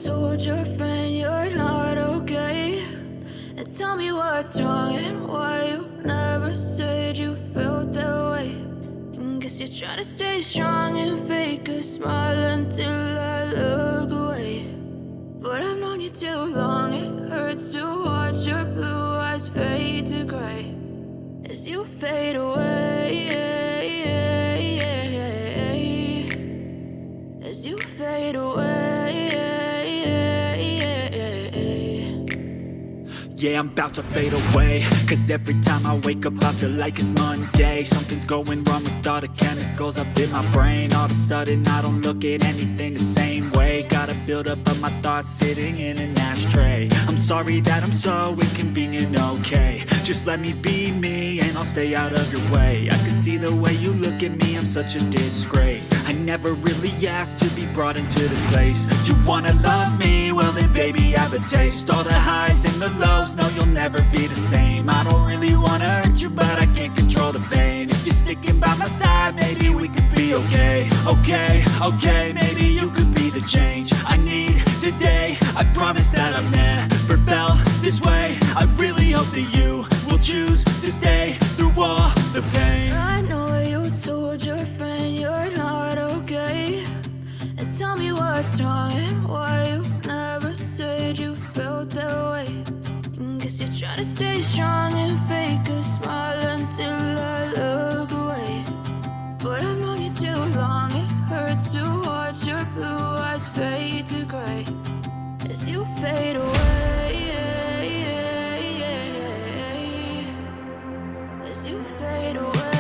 told your friend you're not okay? And tell me what's wrong and why you never said you felt that way. And guess you're trying to stay strong and fake a smile until I look away. But I've known you too long, it hurts to watch your blue eyes fade to gray as you fade away, as you fade away. Yeah, I'm about to fade away, cause every time I wake up I feel like it's Monday. Something's going wrong with all the chemicals up in my brain. All of a sudden I don't look at anything the same way. Got a buildup of my thoughts sitting in an ashtray. I'm sorry that I'm so inconvenient, okay? Just let me be me and I'll stay out of your way. I can see the way you look at me, I'm such a disgrace. I never really asked to be brought into this place. You wanna love me? Well then baby I have a taste. All the highs and the lows, no you'll never be the same. I don't really wanna hurt you but I can't control the pain. If you're sticking by my side maybe we could be okay. Okay, maybe you could be the change I need today. I promise that I've never felt this way. I really hope that you will choose to stay through all the pain. I know you told your friend you're not okay. And tell me what's wrong and why you never said you felt that way. And guess you're trying to stay strong and fake a smile until I look away. But I've known you too long, it hurts to watch your blue eyes fade to gray as you fade away, as you fade away,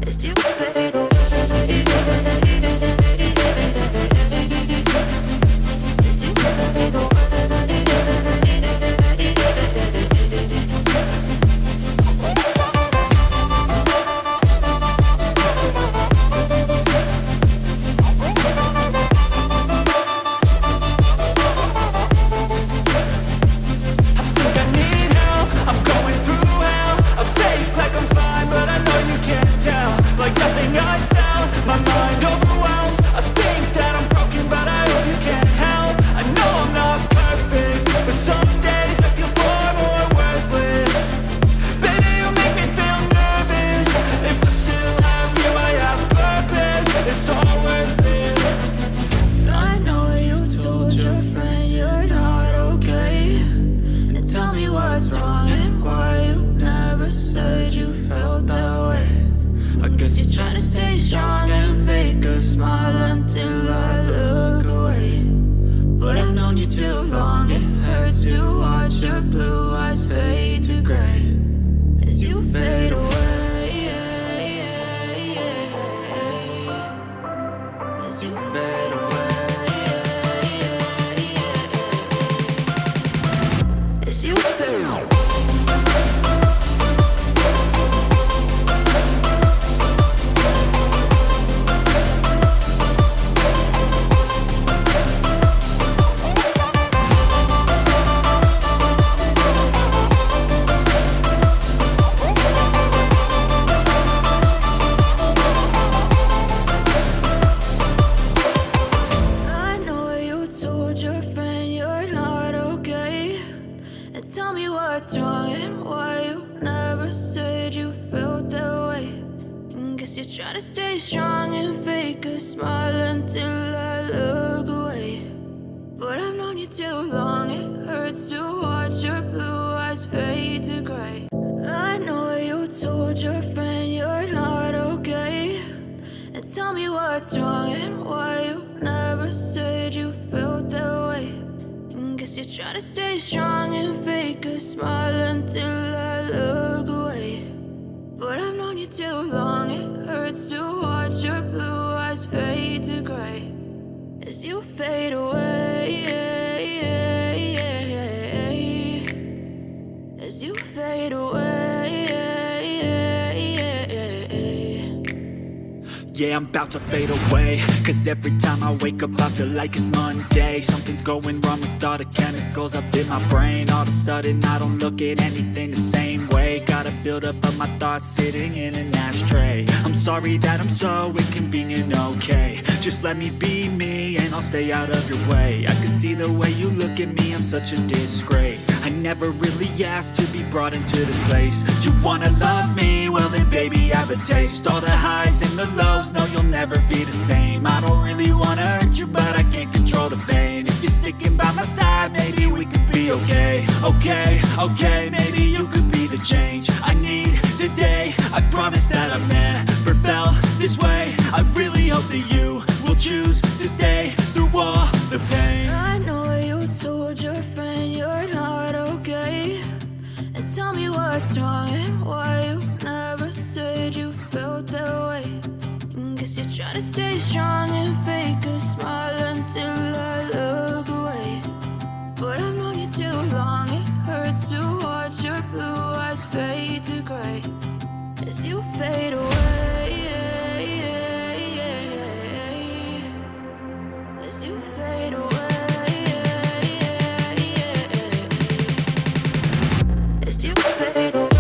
as you fade away. Yeah, I'm about to fade away, cause every time I wake up I feel like it's Monday. Something's going wrong with all the chemicals up in my brain. All of a sudden I don't look at anything the same way. Got a buildup of my thoughts sitting in an ashtray. I'm sorry that I'm so inconvenient, okay. Just let me be me and I'll stay out of your way. I can see the way you look at me, I'm such a disgrace. I never really asked to be brought into this place. You wanna love me? Well then baby I have a taste. All the highs and the lows, no you'll never be the same. I don't really wanna hurt you but I can't control the pain. If you're sticking by my side maybe we could be okay. Okay, maybe you could be the change I need today. I promise that I've never felt this way. I really hope that you will choose to stay through all the pain. I know you told your friend you're not okay, and tell me what's wrong and why you never said you felt that way. Guess you're trying to stay strong and fake a smile until I look away. But I've known you too long, it hurts to watch your blue eyes fade to gray as you fade away. As you fade away. As you fade away.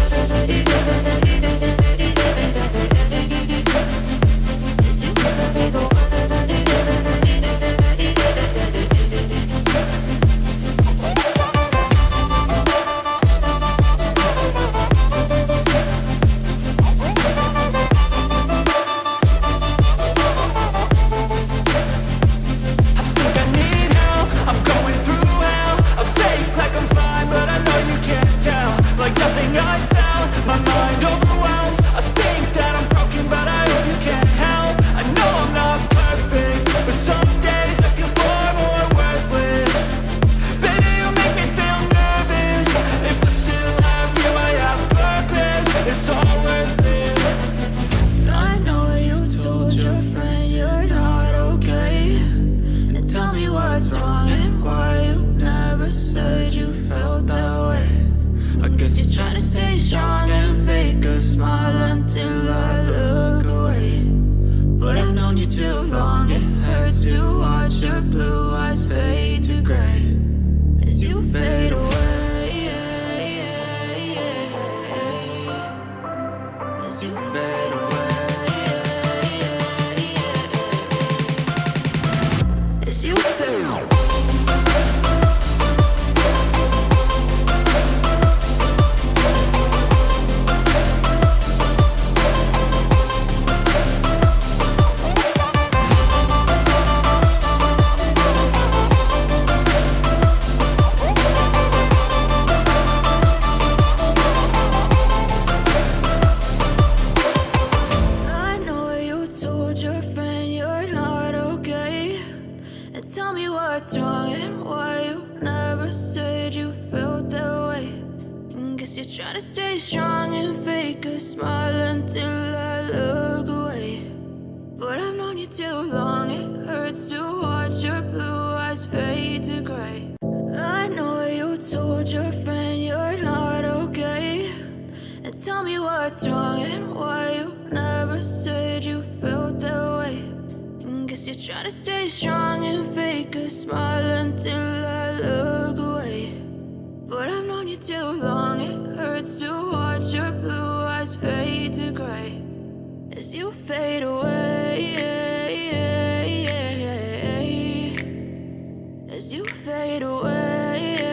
Trying to stay strong and fake a smile until I look away. But I've known you too long, it hurts to watch your blue eyes fade to gray. I know you told your friend you're not okay, and tell me what's wrong and why you never said you felt that way. Guess you're trying to stay strong and fake a smile until I look away. But I've known you too long, it hurts to watch your blue eyes fade to gray as you fade away. As you fade away.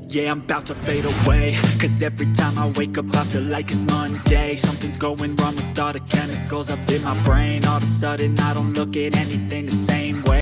Yeah, I'm about to fade away, cause every time I wake up I feel like it's Monday. Something's going wrong with all the chemicals up in my brain. All of a sudden I don't look at anything the same way.